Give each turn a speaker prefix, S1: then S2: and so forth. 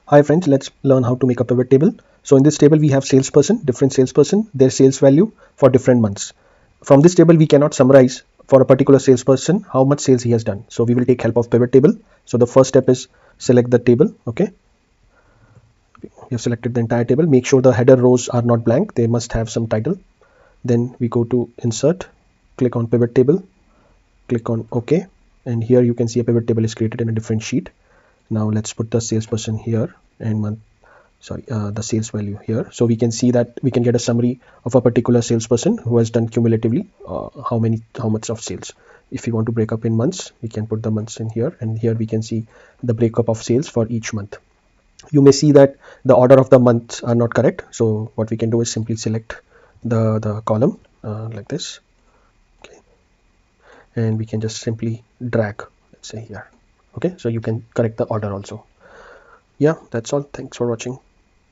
S1: Hi friends, let's learn how to make a pivot table. So in this table we have salesperson, different salesperson, their sales value for different months. From this table we cannot summarize for a particular salesperson how much sales he has done. So we will take help of pivot table. So the first step is select the table. Okay, we have selected the entire table. Make sure the header rows are not blank, they must have some title. Then we go to insert, click on pivot table, click on OK, and here you can see a pivot table is created in a different sheet. Now let's put the salesperson here and month, the sales value here. So we can see that we can get a summary of a particular salesperson who has done cumulatively how much of sales. If we want to break up in months, we can put the months in here, and here we can see the breakup of sales for each month. You may see that the order of the months are not correct, so what we can do is simply select the column like this. Okay, and we can just simply drag, let's say here. Okay, so you can correct the order also. Yeah, that's all. Thanks for watching.